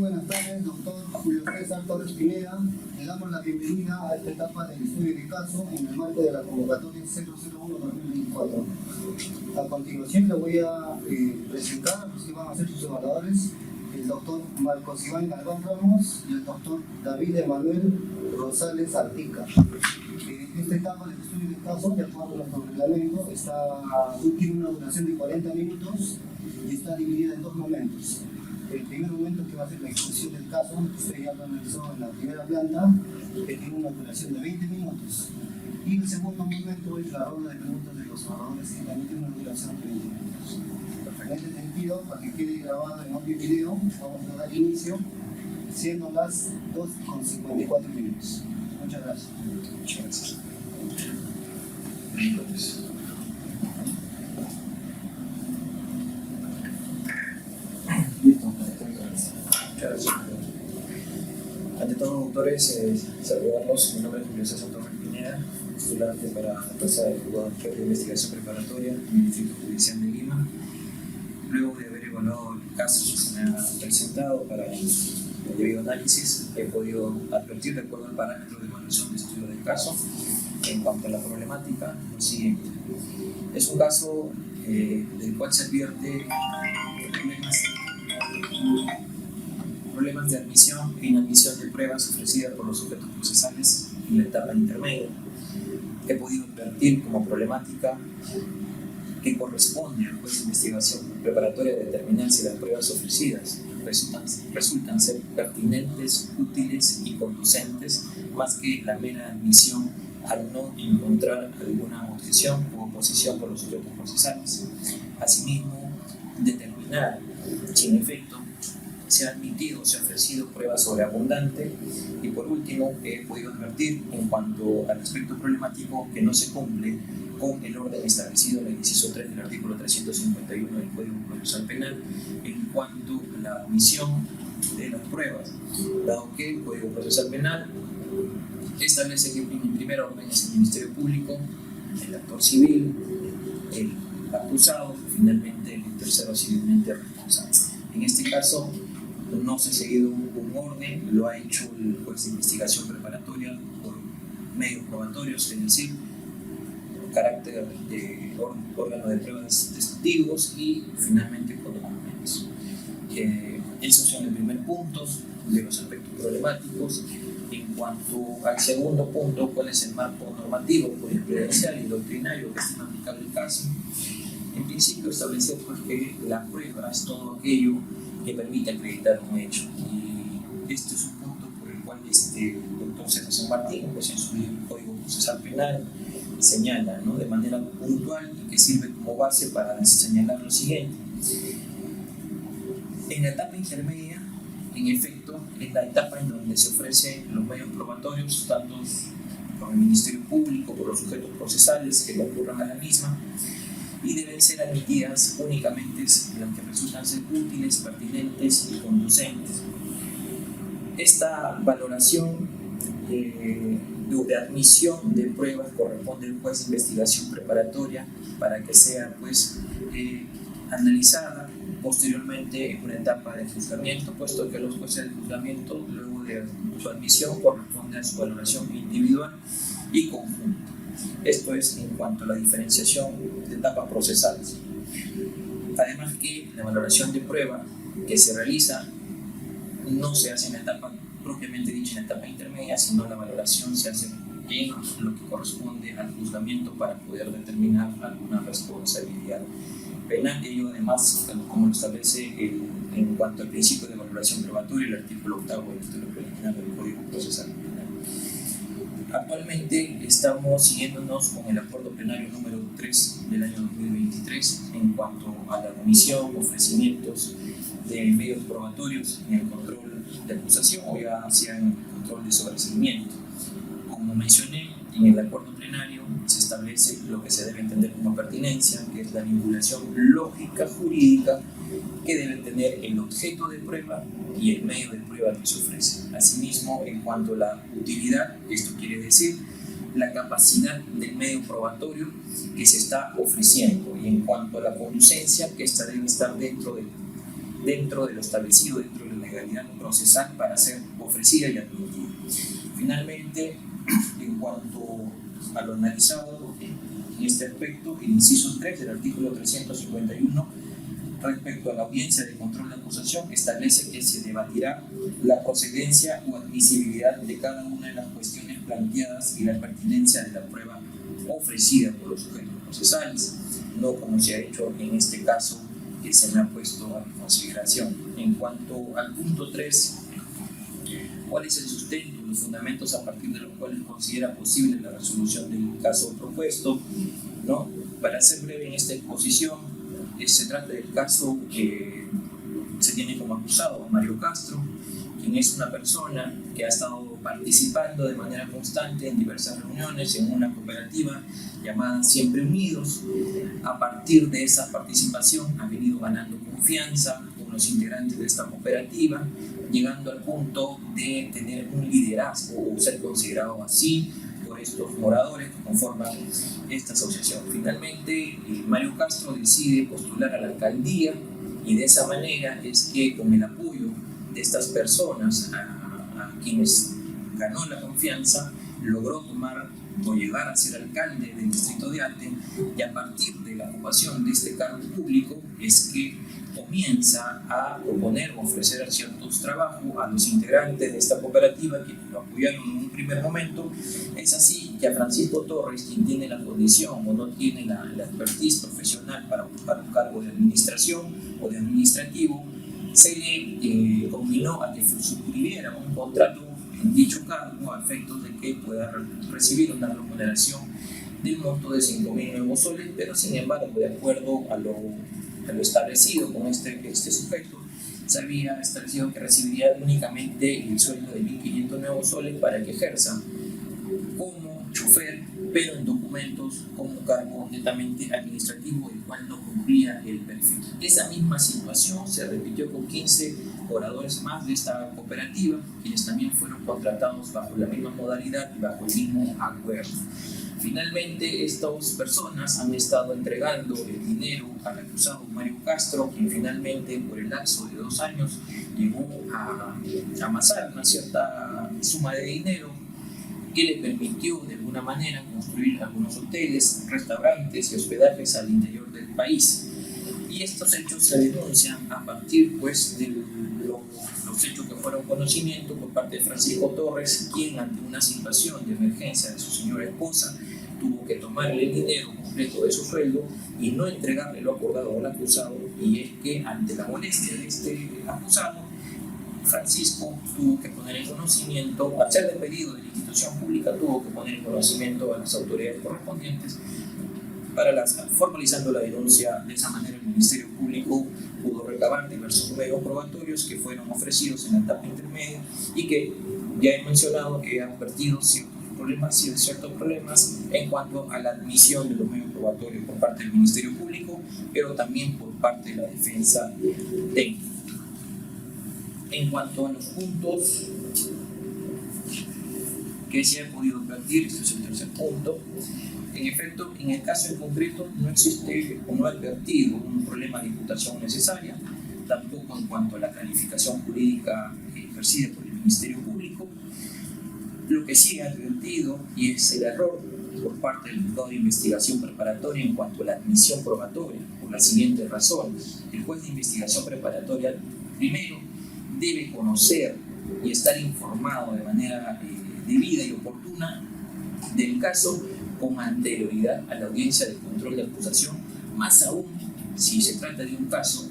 buenas tardes, doctor Julio César Torres Pineda. Le damos la bienvenida a esta etapa del estudio de caso en el marco de la convocatoria 001-2024. A continuación le voy a presentar los que van a ser sus evaluadores, el doctor Marcos Iván Galván Ramos y el doctor David Emanuel Rosales Artica. Esta etapa del estudio de caso, de acuerdo a nuestro reglamento, tiene una duración de 40 minutos y está dividida en dos momentos. El primer momento, que va a ser la exposición del caso, usted ya lo analizó en la primera planta, que tiene una duración de 20 minutos. Y el segundo momento es la ronda de preguntas de los oradores, que también tiene una duración de 20 minutos. En este sentido, para que quede grabado en audio y video, vamos a dar inicio, siendo las 2:54 minutos. Muchas gracias. Muchas gracias. Listo. Muchas gracias. Ante todo, doctores, saludarlos. Mi nombre es Julio César Torres Pineda, postulante para la plaza de juzgado de investigación preparatoria en el Distrito Judicial de Lima. Luego de haber evaluado el caso que se me ha presentado para el debido análisis, he podido advertir, de acuerdo al parámetro de evaluación de estudio del caso, en cuanto a la problemática, lo siguiente. Es un caso del cual se advierte problemas de admisión e inadmisión de pruebas ofrecidas por los sujetos procesales en la etapa intermedia. He podido advertir como problemática que corresponde al juez de investigación preparatoria determinar si las pruebas ofrecidas resultan ser pertinentes, útiles y conducentes, más que la mera admisión al no encontrar alguna objeción o oposición por los sujetos procesales. Asimismo, determinar si en efecto se ha admitido o se ha ofrecido prueba sobreabundante. Y por último, he podido advertir en cuanto al aspecto problemático que no se cumple con el orden establecido en el inciso 3 del artículo 351 del Código Procesal Penal en cuanto a la admisión de las pruebas, dado que el Código Procesal Penal establece que en primer orden es el Ministerio Público, el actor civil, el acusado y finalmente el tercero civilmente responsable. En este caso no se ha seguido un orden, lo ha hecho el juez de investigación preparatoria por medios probatorios, es decir, carácter de órgano de pruebas testigos y finalmente con documentos. Esos son el primer punto de los aspectos problemáticos. En cuanto al segundo punto, cuál es el marco normativo, jurisprudencial y doctrinario que estima aplicable el caso, en principio establecer que la prueba es todo aquello que permite acreditar un hecho. Y este es un punto por el cual el doctor César San Martín, pues en su libro Código Procesal Penal, señala, ¿no?, de manera puntual y que sirve como base para señalar lo siguiente. En la etapa intermedia, en efecto, es la etapa en donde se ofrecen los medios probatorios, tanto por el Ministerio Público, por los sujetos procesales que concurran a la misma, y deben ser admitidas únicamente las que resultan ser útiles, pertinentes y conducentes. Esta valoración de admisión de pruebas corresponde al juez de investigación preparatoria para que sea analizada posteriormente en una etapa de juzgamiento, puesto que los jueces de juzgamiento, luego de su admisión, corresponde a su valoración individual y conjunta. Esto es en cuanto a la diferenciación de etapas procesales. Además que la valoración de prueba que se realiza no se hace en la etapa propiamente dicha, en la etapa intermedia, sino la valoración se hace en lo que corresponde al juzgamiento para poder determinar alguna responsabilidad penal. Ello además, como lo establece en cuanto al principio de valoración probatoria, el artículo 8 del título preliminar del Código Procesal Penal. Actualmente estamos siguiéndonos con el acuerdo plenario número 3 del año 2023 en cuanto a la admisión, ofrecimientos de medios probatorios en el control de acusación o ya sea en el control de sobreseimiento. Como mencioné, en el acuerdo plenario se establece lo que se debe entender como pertinencia, que es la vinculación lógica jurídica que debe tener el objeto de prueba y el medio de prueba que se ofrece. Asimismo, en cuanto a la utilidad, esto quiere decir la capacidad del medio probatorio que se está ofreciendo, y en cuanto a la conducencia, que esta debe estar dentro de lo establecido dentro de la legalidad procesal para ser ofrecida y admitida. Finalmente, en cuanto a lo analizado en este aspecto, el inciso 3 del artículo 351 respecto a la audiencia de control de acusación establece que se debatirá la procedencia o admisibilidad de cada una de las cuestiones planteadas y la pertinencia de la prueba ofrecida por los sujetos procesales, no como se ha hecho en este caso que se me ha puesto a mi consideración. En cuanto al punto 3, ¿cuál es el sustento, los fundamentos a partir de los cuales considera posible la resolución del caso propuesto? ¿No? Para ser breve en esta exposición, se trata del caso que se tiene como acusado a Mario Castro, quien es una persona que ha estado participando de manera constante en diversas reuniones en una cooperativa llamada Siempre Unidos. A partir de esa participación ha venido ganando confianza con los integrantes de esta cooperativa, llegando al punto de tener un liderazgo o ser considerado así por estos moradores que conforman esta asociación. Finalmente, Mario Castro decide postular a la alcaldía y de esa manera es que con el apoyo de estas personas a quienes ganó la confianza, logró tomar o llegar a ser alcalde del distrito de Arte, y a partir de la ocupación de este cargo público es que comienza a proponer o ofrecer ciertos trabajos a los integrantes de esta cooperativa que lo apoyaron en un primer momento. Es así que a Francisco Torres, quien tiene la condición o no tiene la expertise profesional para ocupar un cargo de administración o de administrativo, se le combinó a que suscribiera un contrato en dicho cargo a efectos de que pueda recibir una remuneración del monto de 5.000 nuevos soles, pero sin embargo, de acuerdo a lo establecido con este sujeto, se había establecido que recibiría únicamente el sueldo de 1.500 nuevos soles para que ejerza como chofer, pero en documentos como un cargo netamente administrativo, el cual no cumplía el perfil. Esa misma situación se repitió con 15 oradores más de esta cooperativa, quienes también fueron contratados bajo la misma modalidad y bajo el mismo acuerdo. Finalmente, estas personas han estado entregando el dinero al acusado Mario Castro, quien finalmente, por el lapso de 2 años, llegó a amasar una cierta suma de dinero que le permitió de alguna manera construir algunos hoteles, restaurantes y hospedajes al interior del país. Y estos hechos se denuncian a partir pues, de los hechos que fueron conocimiento por parte de Francisco Torres, quien ante una situación de emergencia de su señora esposa tuvo que tomarle el dinero completo de su sueldo y no entregarle lo acordado al acusado, y es que ante la molestia de este acusado, Francisco tuvo que poner en conocimiento, al ser despedido de la institución pública, tuvo que poner en conocimiento a las autoridades correspondientes formalizando la denuncia. De esa manera el Ministerio Público pudo recabar diversos medios probatorios que fueron ofrecidos en la etapa intermedia y que ya he mencionado que han advertido ciertos problemas en cuanto a la admisión de los medios probatorios por parte del Ministerio Público, pero también por parte de la defensa técnica. En cuanto a los puntos que se ha podido advertir, este es el tercer punto. En efecto, en el caso en concreto no existe o no ha advertido un problema de imputación necesaria, tampoco en cuanto a la calificación jurídica ejercida por el Ministerio Público. Lo que sí ha advertido, y es el error por parte del juzgado de investigación preparatoria en cuanto a la admisión probatoria, por las siguientes razones. El juez de investigación preparatoria, primero, debe conocer y estar informado de manera debida y oportuna del caso con anterioridad a la audiencia de control de acusación, más aún si se trata de un caso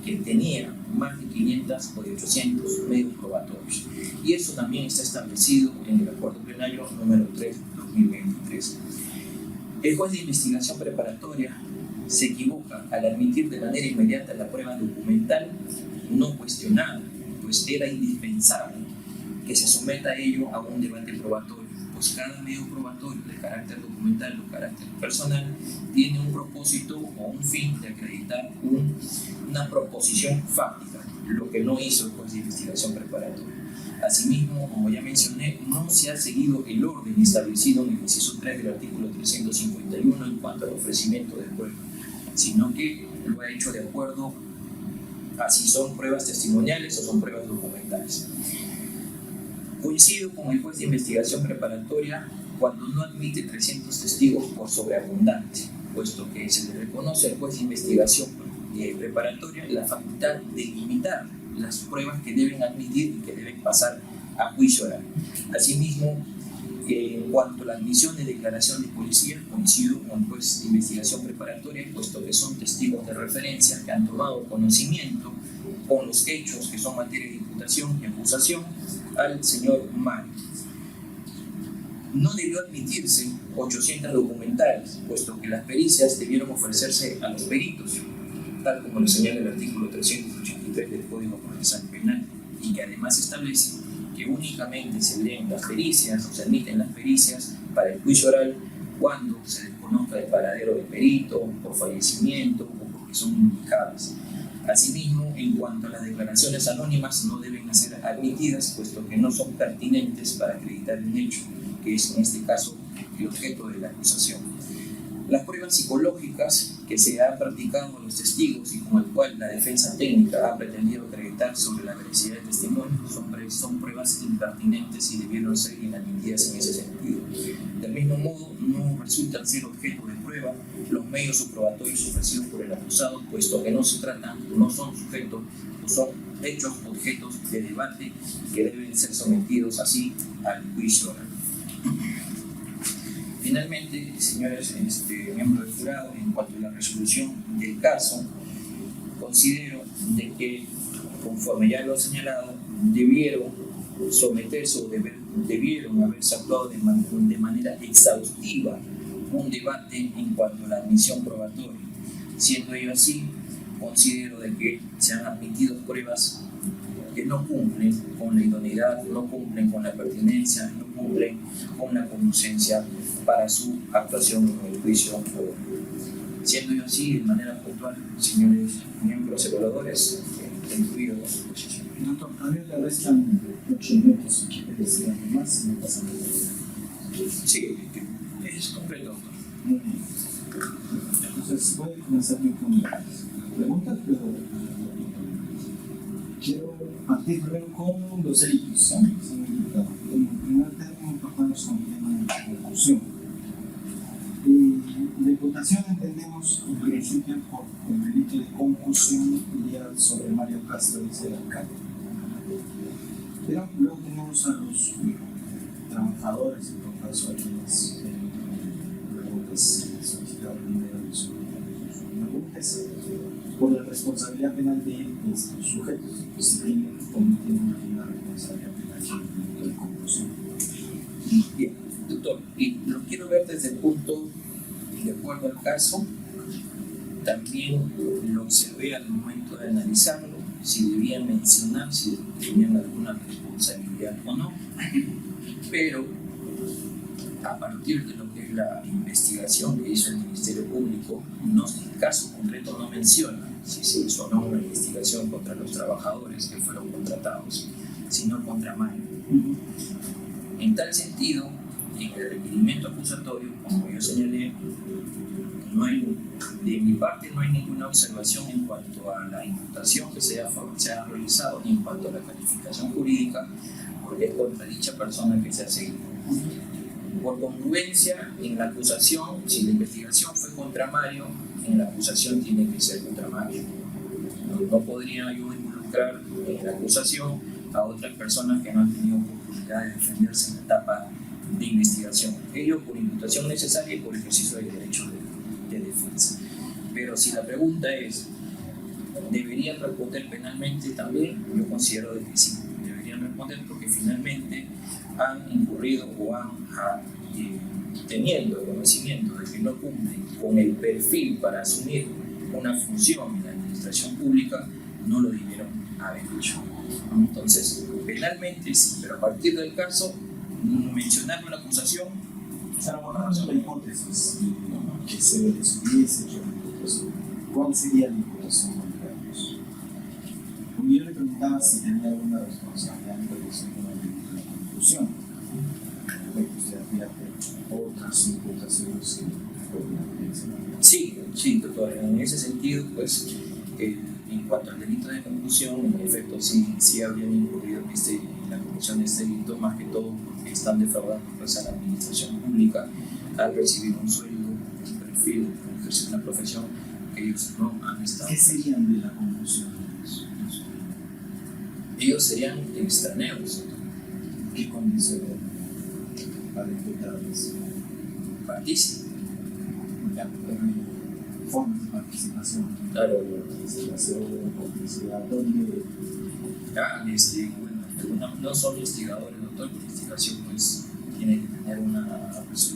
que tenía más de 500 o de 800 medios probatorios. Y eso también está establecido en el acuerdo plenario número 3 de 2023. El juez de investigación preparatoria se equivoca al admitir de manera inmediata la prueba documental no cuestionada, pues era indispensable que se someta a ello a un debate probatorio, pues cada medio probatorio de carácter documental o carácter personal tiene un propósito o un fin de acreditar una proposición fáctica, lo que no hizo el juez de investigación preparatoria. Asimismo, como ya mencioné, no se ha seguido el orden establecido en el inciso 3 del artículo 351 en cuanto al ofrecimiento de prueba, sino que lo ha hecho de acuerdo si son pruebas testimoniales o son pruebas documentales. Coincido con el juez de investigación preparatoria cuando no admite 300 testigos por sobreabundante, puesto que se le reconoce al juez de investigación preparatoria la facultad de limitar las pruebas que deben admitir y que deben pasar a juicio oral. Asimismo, en cuanto a la admisión de declaración de policía, coincido con el juez de investigación preparatoria, puesto que son testigos de referencia que han tomado conocimiento con los hechos que son materia de imputación y acusación al señor Mario. No debió admitirse 800 documentales, puesto que las pericias debieron ofrecerse a los peritos, tal como lo señala el artículo 383 del Código Procesal Penal, y que además establece que únicamente se leen las pericias o se admiten las pericias para el juicio oral cuando se desconozca el paradero del perito, por fallecimiento o porque son indicadas. Asimismo, en cuanto a las declaraciones anónimas, no deben ser admitidas, puesto que no son pertinentes para acreditar un hecho, que es en este caso el objeto de la acusación. Las pruebas psicológicas que se han practicado a los testigos y con el cual la defensa técnica ha pretendido acreditar sobre la veracidad del testimonio son pruebas impertinentes y debieron ser inadmitidas en ese sentido. Del mismo modo, no resultan ser objeto de prueba los medios probatorios ofrecidos por el acusado, puesto que no son sujetos o son hechos objetos de debate que deben ser sometidos así al juicio oral. Finalmente, señores miembros del jurado, en cuanto a la resolución del caso, considero de que, conforme ya lo he señalado, debieron someterse o debieron haberse actuado de manera exhaustiva un debate en cuanto a la admisión probatoria. Siendo ello así, considero de que se han admitido pruebas que no cumplen con la idoneidad, no cumplen con la pertinencia, no cumplen con la conducencia para su actuación en el juicio oral. Siendo yo así, de manera puntual, señores miembros evaluadores, incluido la exposición. Doctor, a mí le restan 8 minutos, si quiere decir algo más, no pasa nada. Sí, es completo, doctor. Muy bien. Entonces, voy a comenzar yo con las preguntas, pero quiero partir primero con los delitos, ¿no? En primer término, tratamos con el tema de concusión. La imputación entendemos en principio por el delito de concusión y sobre Mario Castro, dice el alcalde. Pero luego tenemos a los trabajadores, en todo caso a quienes luego solicitaron dinero de su preguntas por la responsabilidad penal de estos sujetos, si tienen o no tienen una responsabilidad penal de concusión. Bien, doctor, y lo quiero ver desde el punto, de acuerdo al caso, también lo observé al momento de analizarlo, si debían mencionar si tenían alguna responsabilidad o no, pero a partir de lo que es la investigación que hizo el Ministerio Público, el caso concreto no menciona si se hizo o no una investigación contra los trabajadores que fueron contratados, sino contra Mario. En tal sentido, en el requerimiento acusatorio, como yo señalé, de mi parte no hay ninguna observación en cuanto a la imputación que se ha realizado y en cuanto a la calificación jurídica, porque es contra dicha persona que se ha seguido. Por congruencia, en la acusación, si la investigación fue contra Mario, en la acusación tiene que ser contra Mario. No podría yo involucrar en la acusación a otras personas que no han tenido oportunidad de defenderse en la etapa de investigación. Ello por imputación necesaria y por ejercicio del derecho de defensa. Pero si la pregunta es, ¿deberían responder penalmente también? Yo considero que sí, deberían responder porque finalmente han incurrido o teniendo el conocimiento de que no cumplen con el perfil para asumir una función en la administración pública, no lo debieron haber hecho. Entonces, penalmente sí, pero a partir del caso, mencionando la acusación, trabajamos en la hipótesis que se hubiese hecho la imputación. ¿Cuál sería la imputación contra ellos? Como yo le preguntaba si tenía alguna responsabilidad en relación con la conclusión, de que usted advierte otras imputaciones que podrían mencionar. Sí, doctor. En ese sentido, pues, En cuanto al delito de concusión, en efecto sí habrían incurrido en la comisión de este delito, más que todo porque están defraudando pues, a la administración pública al recibir un sueldo, un perfil, ejercer una profesión que ellos no han estado. ¿Qué serían de la concusión? Ellos serían extraneos. ¿Qué condiciones para imputarles? Partícipes. Ya, pero hay formas de participación. Claro. Participación, complicidad, ¿dónde? Bueno, no son investigadores, doctor, la investigación pues tiene que tener pues,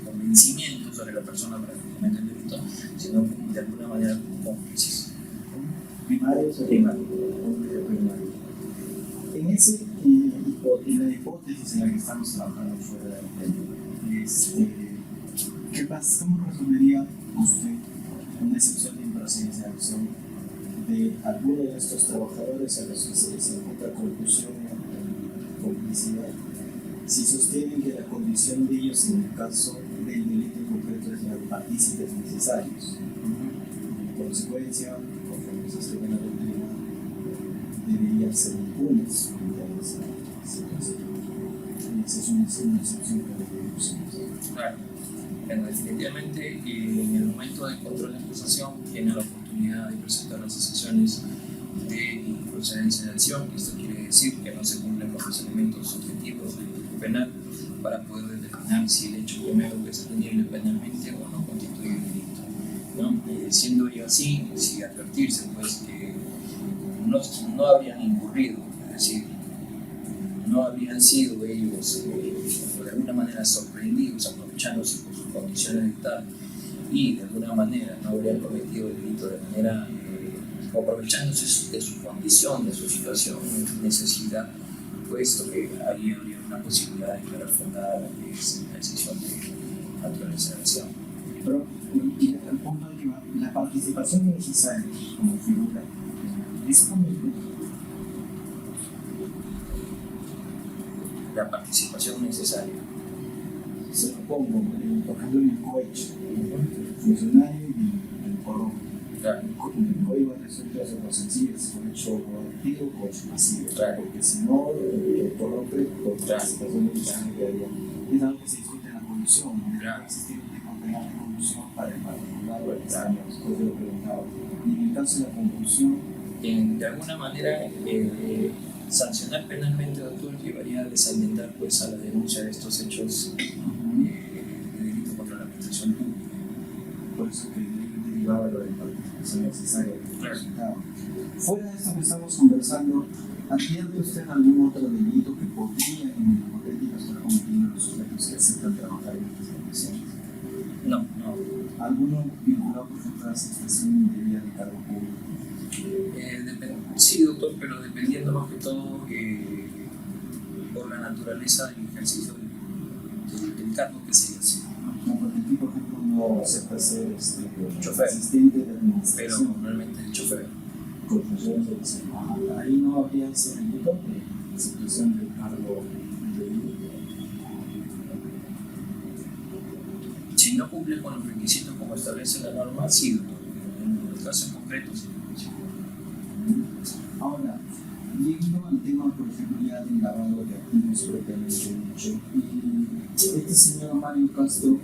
convencimiento sobre la persona para que cometa el delito, sino de alguna manera cómplices. ¿Primarios o primarios? En en la hipótesis en la que estamos trabajando fuera del ¿qué pasa? ¿Cómo resolvería usted una excepción de improcedencia de acción de alguno de estos trabajadores a los que se les imputa concusión o complicidad si sostienen que la condición de ellos en el caso del delito en concreto es la de partícipes necesarios? En consecuencia, conforme se escribe en la doctrina, deberían ser impunes frente a esa situación. Esa es una excepción que debemos hacer. Claro. Bueno, definitivamente en el momento del control de acusación tiene la oportunidad de presentar las acusaciones de improcedencia de acción. Esto quiere decir que no se cumplen con los elementos objetivos del tipo penal para poder determinar si el hecho primero es punible penalmente o no constituye delito, ¿no? Siendo ello así, si advertirse pues que no habrían incurrido, es decir, no habrían sido ellos de alguna manera sorprendidos aprovechándose por sus condiciones de tal y de alguna manera no habrían cometido el delito de manera aprovechándose de su condición, de su situación, de necesidad, puesto que ahí habría una posibilidad de declarar fundada la decisión de naturaleza de acción. Pero el punto al que va, la participación necesaria como figura disponible. La participación necesaria. Se lo pongo, por ejemplo, en el cohecho, el funcionario y el corrompe. Claro. El código resulta súper sencillo, es cohecho activo, cohecho pasivo. Claro. Porque si no, el corrompe, por participación necesaria quedaría. Es algo que se discute en la conducción, donde debe existir un tipo penal de conducción para el particular o el extraño, después de lo preguntado. Y en el caso de la conducción, de alguna manera sancionar penalmente, doctor, llevaría a desalientar pues, a la denuncia de estos hechos de delito contra la administración pública. por eso que derivaba lo de participación necesaria. Claro. Fuera de esto que estamos conversando, ¿advierte usted algún otro delito que podría en el hipotético estar cometiendo los sujetos que aceptan trabajar en estas condiciones? No. ¿Alguno vinculado, por ejemplo, a la aceptación indebida de cargo público? Sí, doctor, pero dependiendo más que todo por la naturaleza del ejercicio del cargo que se hace. No, porque aquí, por ejemplo, no acepta ser chofer, asistente de Pero administración. normalmente el chofer. Con funciones de diseño. Ahí no habría ese delito de aceptación del cargo indebido. Si no cumple con los requisitos como establece la norma, sí, doctor. En el caso en concreto, sí. Ahora, llegando al tema, por ejemplo, ya del lavado de activos propiamente dicho, y este señor Mario Castro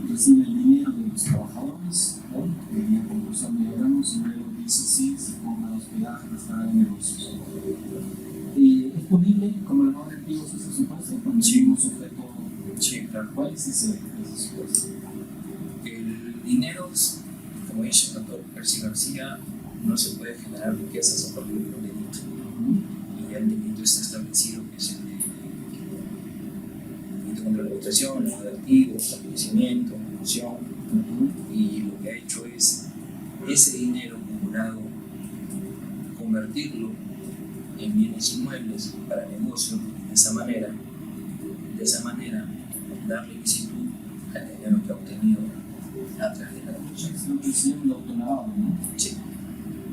recibe el dinero de los trabajadores, ¿no? Que venía con cursos mediogramos, y luego dice sí, se compra hospedaje, restaurar negocios. ¿Es punible como lavado de activos ese supuesto? Cuando Sí. un sujeto. Sí, claro. ¿Cuál es ese supuesto? El dinero, como dice el doctor Percy García, no se puede generar riquezas a partir de un delito. Y el delito está establecido que es el delito contra la administración, lavado de activos, enriquecimiento, corrupción. Y lo que ha hecho es ese dinero acumulado convertirlo en bienes inmuebles para negocio y de esa manera darle licitud al dinero que ha obtenido a través de la corrupción. Es lo que se llama el autolavado, ¿no? Sí.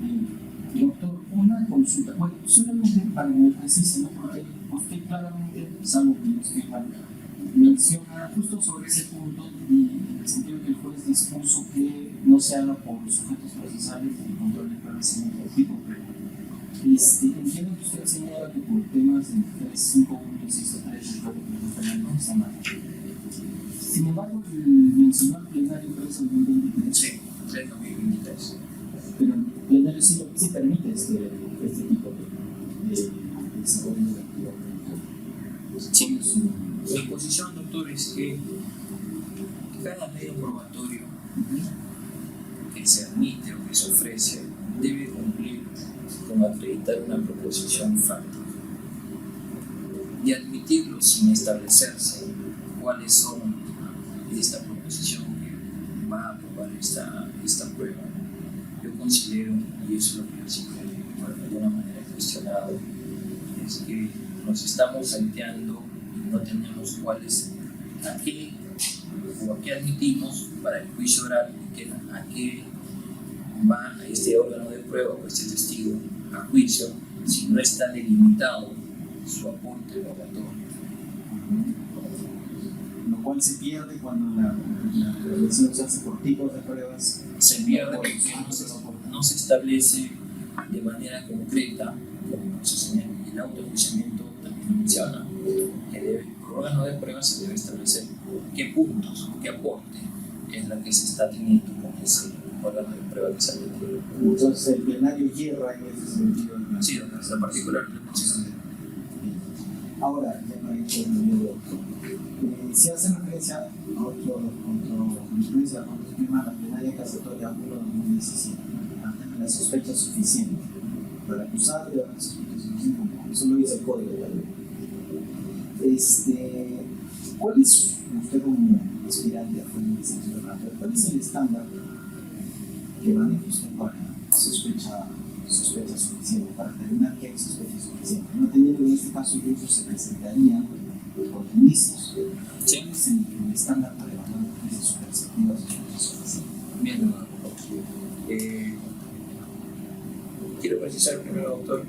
Bien. Doctor, una consulta. Bueno, solamente para que me precise, ¿no? Porque usted claramente, salvo que nos quejan, menciona justo sobre ese punto y en el sentido que el juez dispuso que no se haga por los sujetos procesales del control de pruebas en otro tipo, pero entiendo que usted señala que por temas de 5.3 del Código Penal no está mal. Sin embargo, mencionó el plenario 3 del 2023. Sí, 3 2023. Pero el plenario sí permite este tipo de desarrollo de actividad. Sí, mi posición, doctor, es que cada medio probatorio que se admite o que se ofrece debe cumplir con acreditar una proposición fáctica y admitirlo sin establecerse cuáles son esta proposición que va a aprobar esta prueba. Yo considero, y eso es lo que yo siempre de alguna manera he cuestionado, es que nos estamos salteando y no tenemos a qué admitimos para el juicio oral y a qué va este órgano de prueba o este testigo a juicio si no está delimitado su aporte probatorio. Lo cual se pierde cuando la evaluación se hace por tipos de pruebas. Se pierde porque no se establece de manera concreta, como se señala en el autoenjuiciamiento también menciona, que el órgano de prueba se debe establecer qué puntos, qué aporte es la que se está teniendo con ese órgano de prueba que se ha tenido. Entonces el plenario hierra en ese sentido. Sí, la particular mención. Ahora, ya no hay todo se hace referencia a otro jurisprudencia de la Corte Suprema, la plenaria casatoria 1/2017, ante la sospecha suficiente. Para el acusado debe haber sospecha suficiente, eso lo dice el código de la ley. ¿Cuál es, usted como aspirante a juez de licenciatura penal, cuál es el estándar que maneja usted para sospecha suficiente, para determinar que hay sospecha suficiente? No teniendo en este caso incluso se presentaría por indicios. Sí. ¿Cuál es el estándar para evaluar desde su perspectiva sospecha suficiente? Bien, quiero precisar primero, doctor,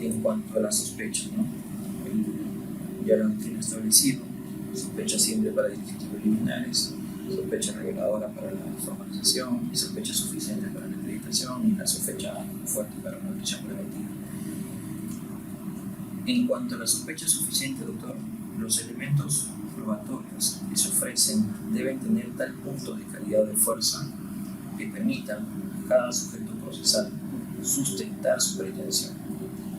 en cuanto a la sospecha, ¿no? Ya la doctrina establecido, sospecha siempre para delitos preliminares, sospecha reveladora para la formalización, y sospecha suficiente para la acreditación y la sospecha fuerte para una prisión preventiva. En cuanto a la sospecha suficiente, doctor, los elementos probatorios que se ofrecen deben tener tal punto de calidad de fuerza que permitan a cada sujeto procesal sustentar su pretensión,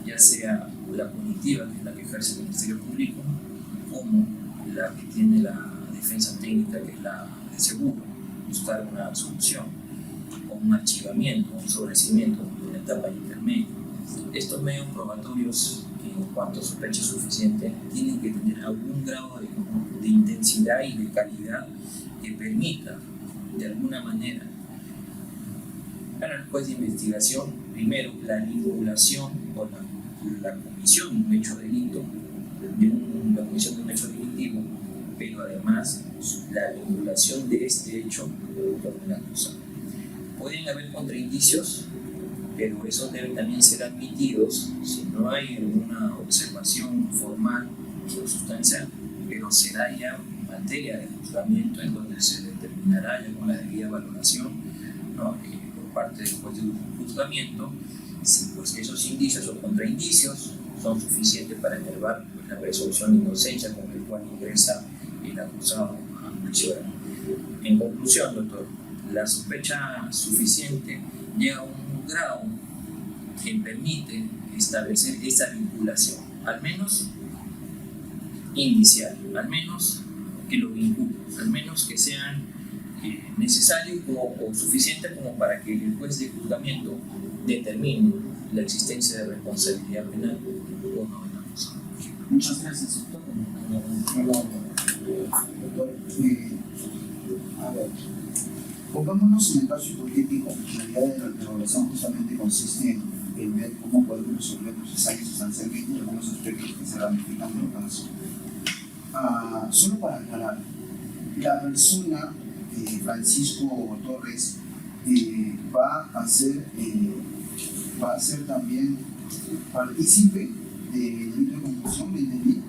ya sea la punitiva, que es la que ejerce el Ministerio Público, como la que tiene la defensa técnica, que es la de seguro, buscar una solución, o un archivamiento, un sobreseimiento de una etapa intermedia. Estos medios probatorios, en cuanto a sospecha suficiente, tienen que tener algún grado de intensidad y de calidad que permita, de alguna manera, para el juez de investigación, primero, la vinculación o la comisión de un hecho delictivo, pero además la vinculación de este hecho con el acusado. Pueden haber contraindicios, pero esos deben también ser admitidos si no hay alguna observación formal o sustancial, pero será ya materia de juzgamiento en donde se determinará ya con la debida valoración, ¿no? Por parte del juez de juzgamiento, si pues esos indicios o contraindicios son suficientes para enervar pues, la presunción de inocencia con el cual ingresa el acusado a juicio oral. En conclusión, doctor, la sospecha suficiente llega a un grado que permite establecer esa vinculación, al menos indicial, al menos que lo vincule, al menos que sean necesarios o suficientes como para que el juez de juzgamiento determine la existencia de responsabilidad penal o no de la persona. Muchas gracias, doctor. Doctor, a ver, pongámonos en el caso hipotético. La idea de la evaluación justamente consiste en ver cómo podemos resolver procesales sustancialmente y algunos aspectos que se ramifican de lo caso. Solo para aclarar, la persona Francisco Torres va a ser también partícipe del delito de concusión, ¿me entendí?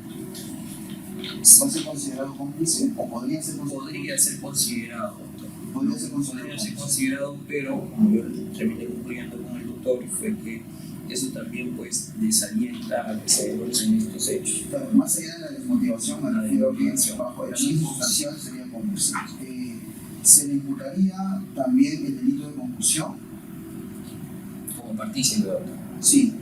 ¿Va a ser considerado cómplice o podría ser considerado? Podría ser considerado, doctor. podría ser podría ser considerado, pero como yo terminé concluyendo con el doctor, fue que eso también pues desalienta a que se denuncien estos hechos. Claro, más allá de la desmotivación, me refiero que bajo el Sí. circunstancial sería concusión. ¿Se le imputaría también el delito de concusión? Como partícipe, doctor. Sí.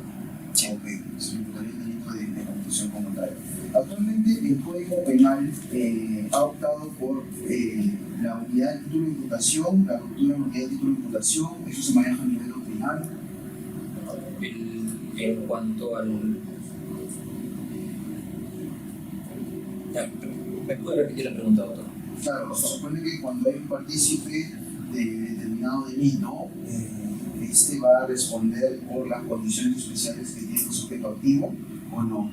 Ok, se le imputaría el delito de concusión como tal. Actualmente el Código Penal ha optado por la unidad de título de imputación, la ruptura de la unidad de título de imputación, eso se maneja a nivel doctrinal. En cuanto al... Ya, ¿me puede repetir la pregunta, doctor? Claro, se supone que cuando hay un partícipe de determinado delito, este va a responder por las condiciones especiales que tiene el sujeto activo o no.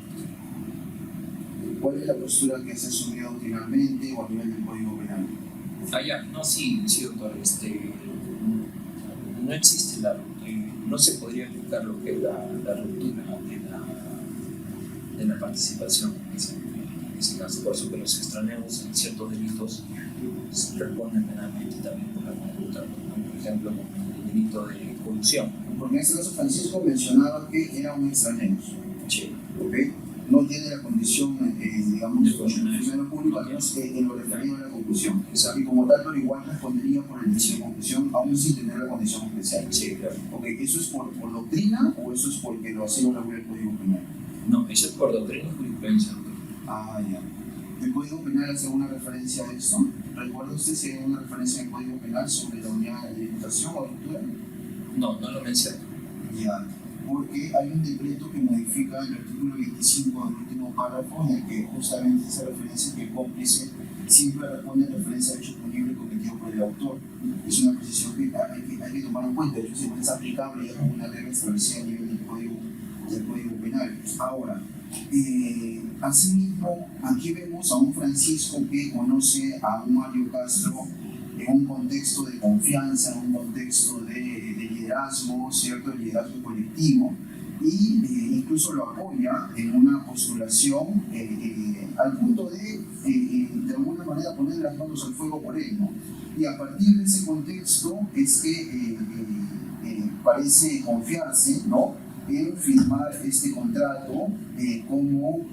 ¿Cuál es la postura que se ha asumido doctrinalmente o a nivel del Código Penal? Sí, doctor. No existe no se podría aplicar lo que es la ruptura de la participación en ese caso. Por eso que los extraneos en ciertos delitos responden penalmente también por la conducta, por ejemplo, con el delito de colusión. Porque en este caso Francisco mencionaba que era un extranjero. Sí. ¿Okay? No tiene la condición, digamos, de de funcionario público, en lo referido a la conclusión. Exacto. Y como tal, pero igual respondería por el delito de conclusión, aún sin tener la condición especial. Sí, claro. Ok, ¿eso es por doctrina o eso es porque así lo regula el Código Penal? No, eso es por doctrina y jurisprudencia, doctor. Ah, ya. ¿El Código Penal hace una referencia a esto? ¿Recuerda usted si hay una referencia en el Código Penal sobre la unidad de imputación o ruptura? No lo menciono. Ya, porque hay un decreto que modifica el artículo 25 del último párrafo en el que justamente hace referencia que el cómplice siempre responde en referencia al hecho punible cometido por el autor. Es una precisión que hay que tomar en cuenta, de hecho siempre es aplicable ya como una regla establecida a nivel del Código Penal. Ahora, asimismo, aquí vemos a un Francisco que conoce a un Mario Castro en un contexto de confianza, en un contexto de liderazgo, ¿cierto? De liderazgo colectivo, y incluso lo apoya en una postulación al punto de alguna manera poner las manos al fuego por él, ¿no? Y a partir de ese contexto es que parece confiarse, ¿no?, en firmar este contrato como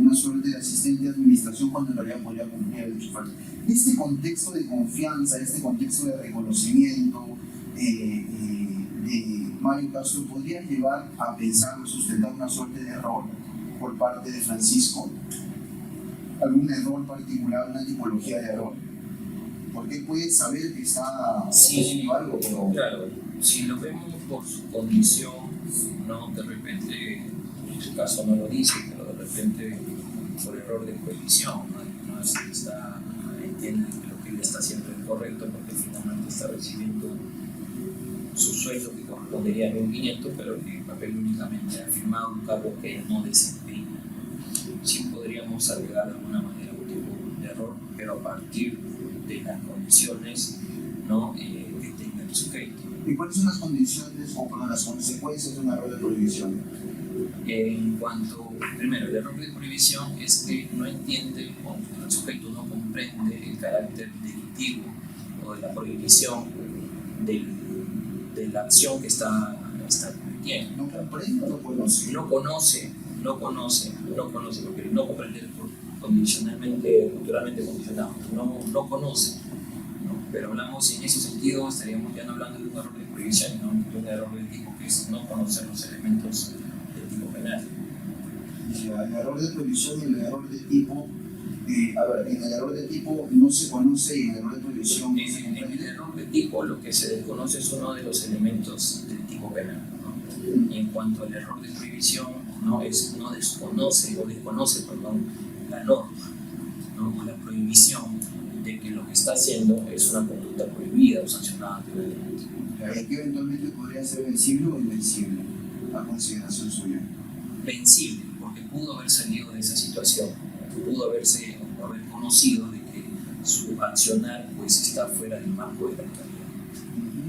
una suerte de asistente de administración cuando en realidad podría cumplir el hecho falso. Este contexto de confianza, este contexto de reconocimiento de Mario Castro podría llevar a pensar o sustentar una suerte de error por parte de Francisco, algún error particular, una tipología de error, porque él puede saber que está haciendo algo, pero claro, si lo vemos por su condición, no, de repente, en su caso no lo dice, pero de repente por error de prohibición, no entiende que lo que él está haciendo es correcto porque finalmente está recibiendo su sueldo que correspondería a 1.500, pero que en papel únicamente ha firmado un cargo que él no desempeña. Sí podríamos agregar de alguna manera un tipo de error, pero a partir de las condiciones, ¿no?, que tenga el sujeto. ¿Y cuáles son las condiciones o las consecuencias de un error de prohibición? En cuanto, primero, el error de prohibición es que no entiende o el sujeto no comprende el carácter delictivo o de la prohibición de la acción que está cometiendo. ¿No comprende o no conoce? No conoce, porque no comprende condicionalmente, culturalmente condicionado, no conoce. ¿No? Pero hablamos, en ese sentido, estaríamos ya no hablando de un error de prohibición, sino de un error del tipo que es no conocer los elementos del tipo penal. El error de prohibición y el error de tipo, en el error de tipo no se conoce y en el error de prohibición no se comprende. En el error de tipo, lo que se desconoce es uno de los elementos del tipo penal, ¿no? Y en cuanto al error de prohibición, no desconoce la norma, ¿no?, o la prohibición de que lo que está haciendo es una conducta prohibida o sancionada anteriormente. Que eventualmente podría ser vencible o invencible, a consideración suya. Vencible, porque pudo haber salido de esa situación, pudo haber conocido de que su accionar pues está fuera del marco de la legalidad.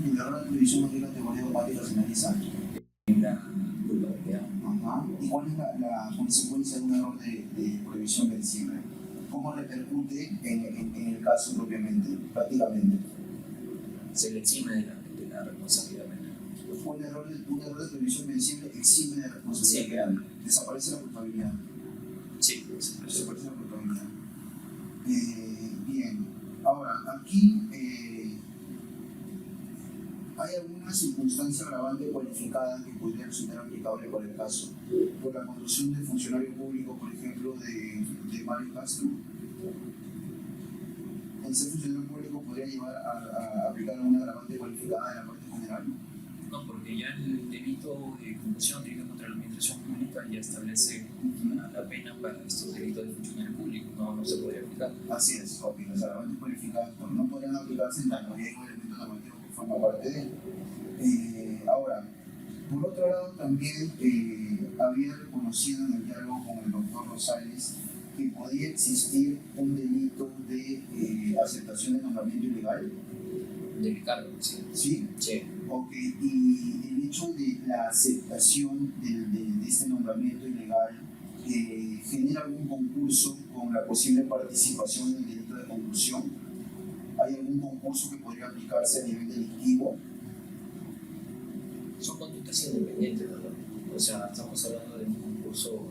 ¿Y el error de prohibición no tiene categoría automática finaliza? La culpabilidad. ¿Y cuál es la consecuencia de un error de prohibición vencible? ¿cómo repercute en el caso propiamente, prácticamente? Se le exime de la responsabilidad penal. Un error de previsión invencible exime de responsabilidad Sí. penal. Desaparece la culpabilidad. Sí, Desaparece la culpabilidad. Bien. Ahora, aquí hay alguna circunstancia agravante cualificada que podría resultar aplicable por el caso. Por la conducción de funcionario público, por ejemplo, de Mario Castro. El ser funcionario público podría llevar a aplicar alguna agravante cualificada en la parte general. No, porque ya el delito de concusión dirigido contra la administración pública ya establece la pena para estos delitos de funcionario público, no se podría aplicar. Así es, ok, los agravantes cualificados no podrían aplicarse en tanto hay un elemento normativo que forma parte de él. Ahora, por otro lado, también había reconocido en el diálogo con el doctor Rosales que podía existir un delito de aceptación de nombramiento ilegal. Del cargo, sí. ¿Sí? Sí. Ok, y el hecho de la aceptación de este nombramiento ilegal genera algún concurso con la posible participación en el delito de conclusión. ¿Hay algún concurso que podría aplicarse a nivel delictivo? Son conductas independientes, ¿verdad? O sea, estamos hablando de un concurso,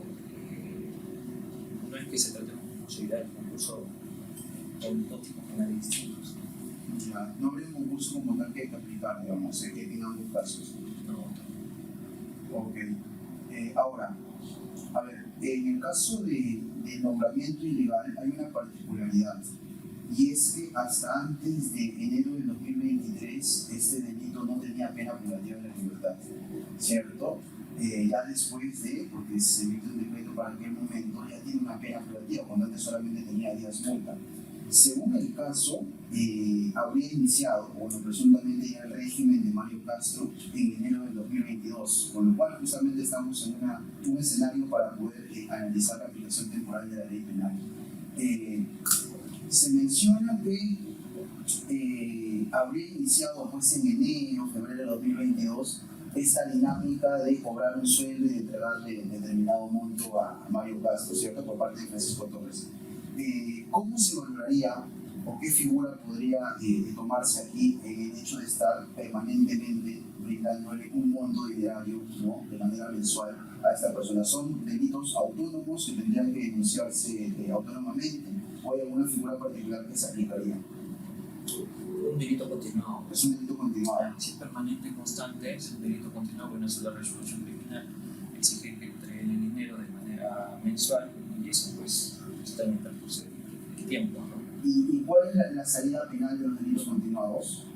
no es que se trate de un concurso ideal, un concurso con dos tipos penales distintos. Ya, no habría un concurso como tal que hay que aplicar, digamos, que en ambos casos. No. Ok. Ahora, a ver, en el caso de nombramiento ilegal hay una particularidad, y es que hasta antes de enero del 2023 este delito no tenía pena privativa de la libertad, ¿cierto? Ya después de, porque se emite un decreto para aquel momento, ya tiene una pena privativa, cuando antes solamente tenía 10 multas. Según el caso, habría iniciado, bueno, presuntamente ya el régimen de Mario Castro en enero del 2022, con lo cual justamente estamos en un escenario para poder analizar la aplicación temporal de la ley penal. Se menciona que habría iniciado pues en enero, febrero de 2022, esta dinámica de cobrar un sueldo y de entregarle determinado monto a Mario Castro, ¿cierto?, por parte de Francisco Torres. ¿Cómo se valoraría o qué figura podría tomarse aquí en el hecho de estar permanentemente brindándole un monto diario, ¿no?, de manera mensual a esta persona? ¿Son delitos autónomos que tendrían que denunciarse autónomamente o hay alguna figura particular que se aplicaría? Un delito continuado. Es un delito continuado. Si es permanente y constante, es un delito continuado. Bueno, eso es la resolución criminal. Exige que entreguen el dinero de manera mensual y eso pues está en el transcurso del tiempo, ¿no? ¿Y cuál es la salida penal de los delitos continuados?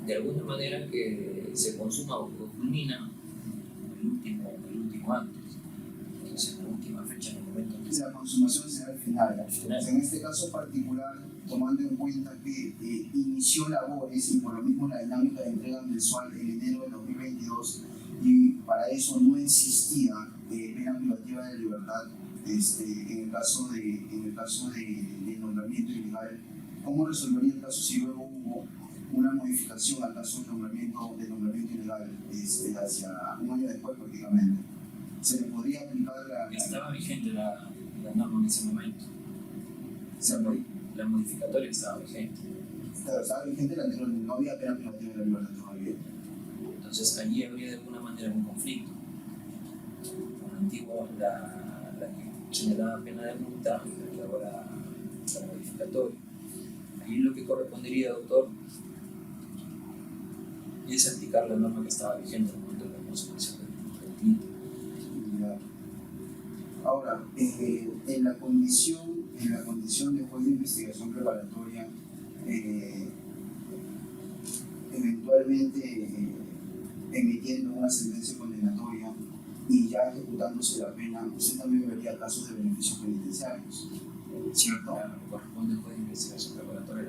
De alguna manera que se consuma o culmina el último acto, entonces la última fecha en el momento en que La consumación será el final. final. En este caso particular, tomando en cuenta que inició labores y por lo mismo la dinámica de entrega mensual en enero de 2022 y para eso no existía pena privativa de libertad en el caso de nombramiento ilegal, ¿cómo resolvería el caso si luego hubo una modificación al caso de nombramiento ilegal hacia un año después prácticamente? ¿Se le podría aplicar estaba vigente la norma en ese momento? La modificatoria estaba vigente. Claro, estaba vigente la anterior, no había pena privativa de la libertad todavía. Entonces allí habría de alguna manera un conflicto. Con la antigua, la que señalaba pena de multa y ahora la modificatoria. Allí lo que correspondería, doctor, es aplicar la norma que estaba vigente en el momento de la consumación del delito. Ahora, en la condición de juez de investigación preparatoria, eventualmente emitiendo una sentencia condenatoria y ya ejecutándose la pena, usted también vería casos de beneficios penitenciarios, ¿cierto? Claro, corresponde al juez de investigación preparatoria.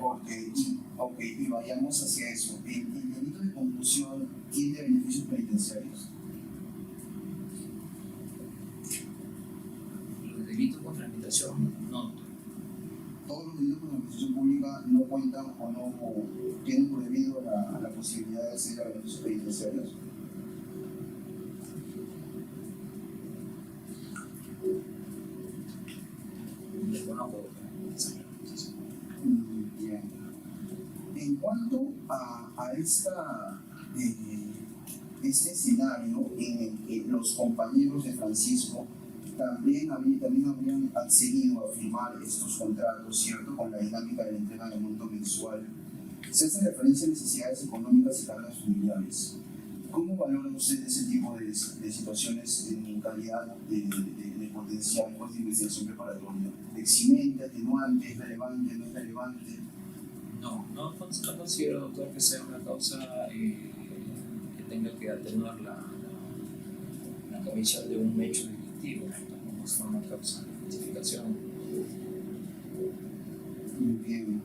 Y vayamos hacia eso. ¿El delito de conclusión tiene beneficios penitenciarios? Los delitos contra la administración, no. Todos los delitos contra la administración pública no cuentan o no tienen prohibido la posibilidad de acceder a beneficios penitenciarios. Desconozco este escenario en el que los compañeros de Francisco también habrían accedido a firmar estos contratos, ¿cierto?, con la dinámica de la entrega de monto mensual. Se hace referencia a necesidades económicas y cargas familiares. ¿Cómo valora usted ese tipo de situaciones en calidad de potencial juez de investigación preparatoria? ¿Eximente, atenuante, es relevante, no es relevante? No considero, doctor, que sea una causa que tenga que atenuar la comisión de un hecho delictivo, tampoco es una causa de justificación. Muy bien.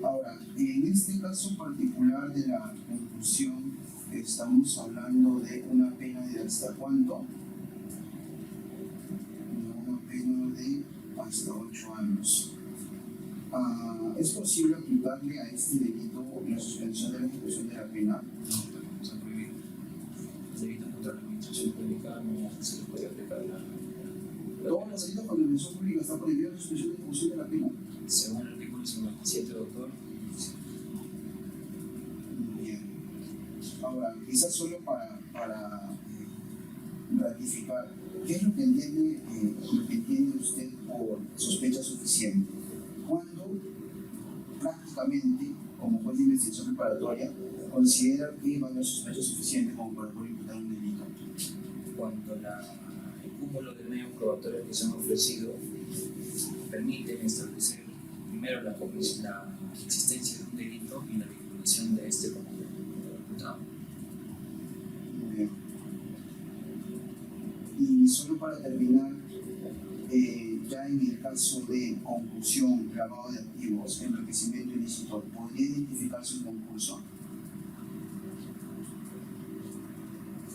Ahora, en este caso particular de la conclusión, estamos hablando de una pena de hasta cuánto? Una pena de hasta 8 años. ¿Es posible aplicarle a este delito la suspensión de la ejecución de la pena? No, se prohíbe. El delito contra la administración pública no se le puede aplicar Todos los delitos contra la administración pública están prohibidos la suspensión de ejecución de la pena. según el artículo 57, doctor. Bien. Ahora, quizás solo para ratificar, ¿qué es lo que entiende usted por sospecha suficiente? Cuando prácticamente, como juez de investigación preparatoria, considera que va a haber sospecha suficiente como para poder imputar un delito. Cuando el cúmulo de medios probatorios que se han ofrecido permiten establecer primero la existencia de un delito y la vinculación de este como imputado. Muy bien. Y solo para terminar, ya en el caso de conclusión, lavado de activos, enriquecimiento ilícito, ¿podría identificarse un concurso?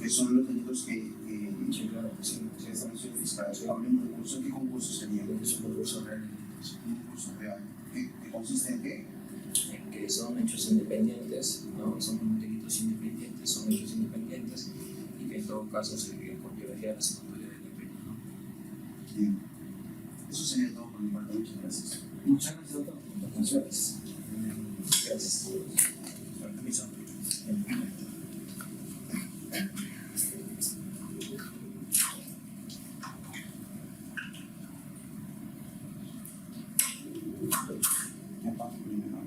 Que son los delitos que Sí, claro, sí. se estableció el fiscal. Habla un concurso, ¿qué concurso sería? Es un concurso real de delitos. Un concurso real. ¿Que consiste en qué? En que son hechos independientes, ¿no? Son delitos independientes, son hechos independientes y que en todo caso se conllevaría a la secundaria de la pena, ¿no? Bien. Eso sería todo por mi parte. Muchas gracias. Muchas gracias, doctor. Muchas gracias. Gracias. Con permiso. Ya paso primero.